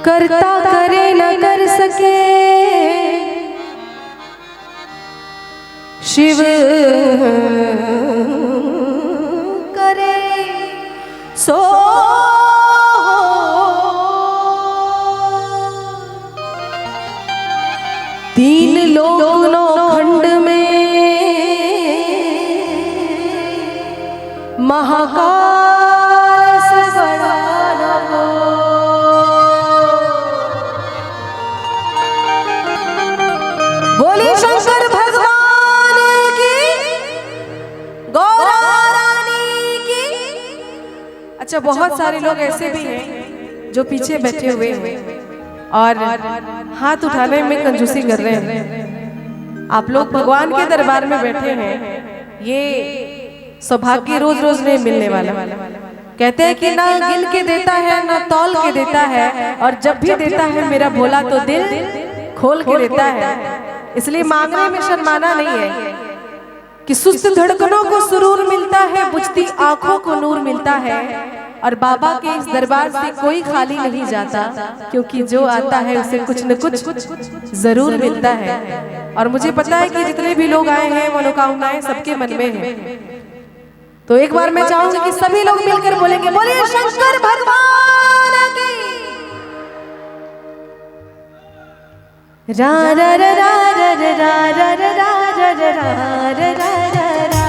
करता करे न कर सके शिव करे सो तीन लोक नौ खंड में महाकाल से बड़ा न हो। बोले शंकर भगवान की, गौरा रानी की। अच्छा, बहुत सारे लोग ऐसे भी हैं जो पीछे बैठे हुए हैं और हाथ उठाने में कंजूसी कर रहे हैं। आप लोग भगवान के दरबार में बैठे हैं, ये सौभाग्य रोज रोज नहीं मिलने वाला। कहते हैं कि ना गिन के देता है ना तौल के देता है, और जब भी देता है मेरा भोला तो दिल खोल के देता है। इसलिए मांगने में शर्माना नहीं है कि सुस्त धड़कनों को सुरूर मिलता है, बुझती आंखों को नूर मिलता है। और बाबा के इस दरबार से कोई खाली नहीं जाता, क्योंकि जो आता है उसे कुछ न कुछ जरूर मिलता है। और मुझे पता है कि जितने भी लोग आए हैं मनोकामनाएं सबके मन में हैं। तो एक बार मैं चाहूंगी कि सभी लोग मिलकर बोलेंगे, बोलिए शंकर भगवान की। रा रा रा रा रा रा रा रा रा रा रा रा रा रा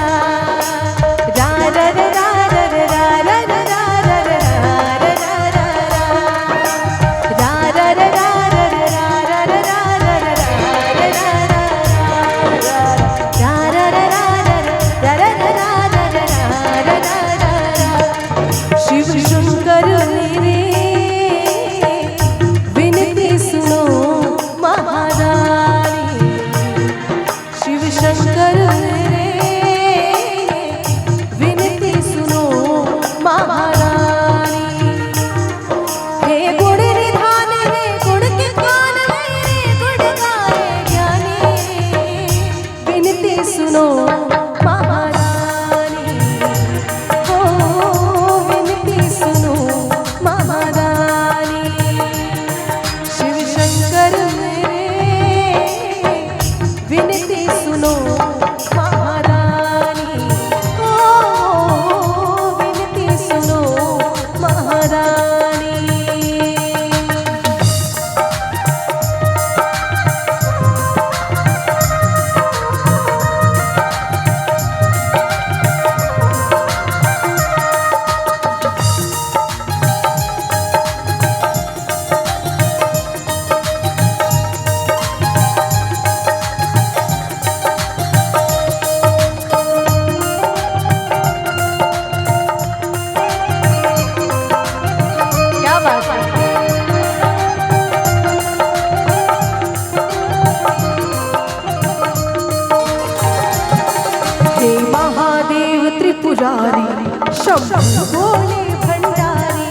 शंभु भोले भंडारी,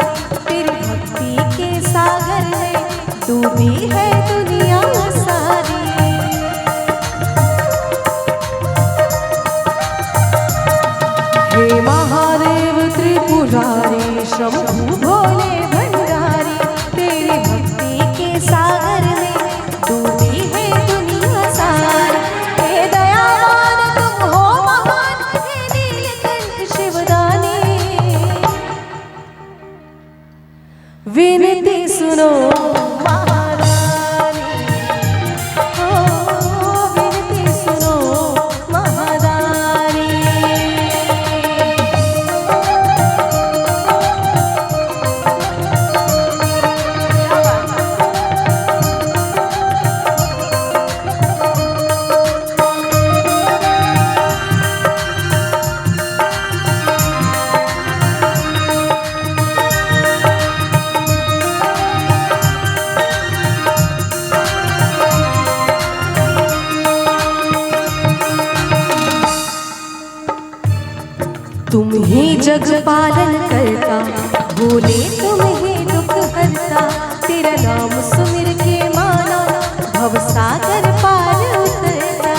तेरी भक्ति के सागर में डूबी है दुनिया सारी। हे महादेव त्रिपुरारी, शंभु भोले भंडारी, तेरी भक्ति के सागर में डूबी है दुनिया सारी। हे दयावान तुम हो महान, हे नीलकंठ शिवदानी, विनती सुनो महारानी, हो विनती सुनो महारानी। तुम ही जग पालन करता, भोले तुम ही दुख हरता, तेरा नाम सुमिर के माना भव सागर पार उतरता।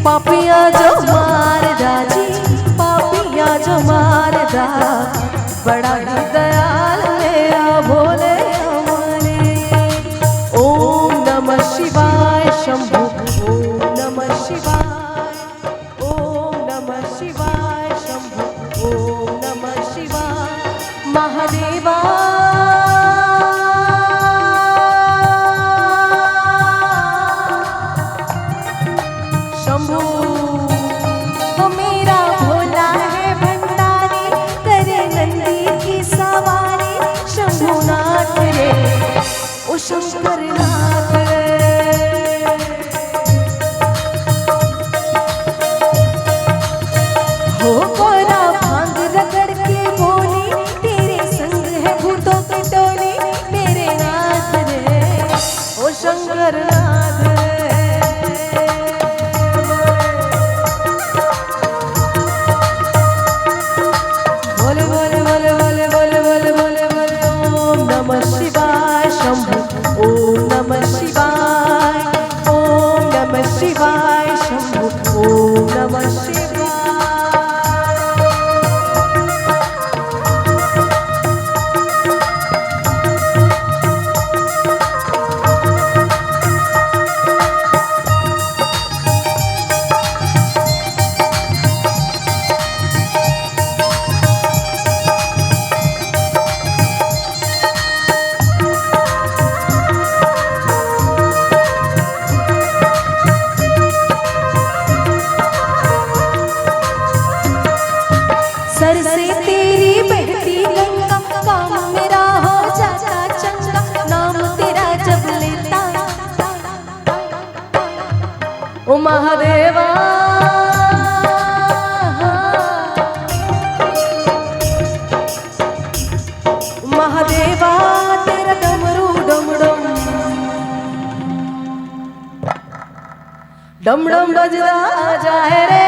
पापिया जो मारदा जी, पापिया जो मारदा, बड़ा ही दयाल मेरा भोले हमारे। ओम नमः शिवाय शंभु, ओम नमः शिवाय, ओम नमः शिवाय शंभु, ओम नमः शिवाय महादेवा। शंभु मेरा भोला है भंडारी, करे नंदी की सवारी। शंभुनाथ रे ओ शंकरनाथ रे, हो गोरा भांग रगड़ के बोली, तेरे संग है भूतों की टोली। मेरे नाथ रे ओ शंकरनाथ रे। बोले बोले बोले बोले बोले बोले बोले बोले ओम नमः शिवाय शंभु, ओम नमः शिवाय, ओम नमः शिवाय शंभु, ओम नमः शिवाय। सर से तेरी बहती गंगा, काम मेरा हो जाता चंगा। नाम तेरा जब लेता ओ महादेवा, महादेवा तेरा डमरू डम डम डम डम बजदा जाए रे।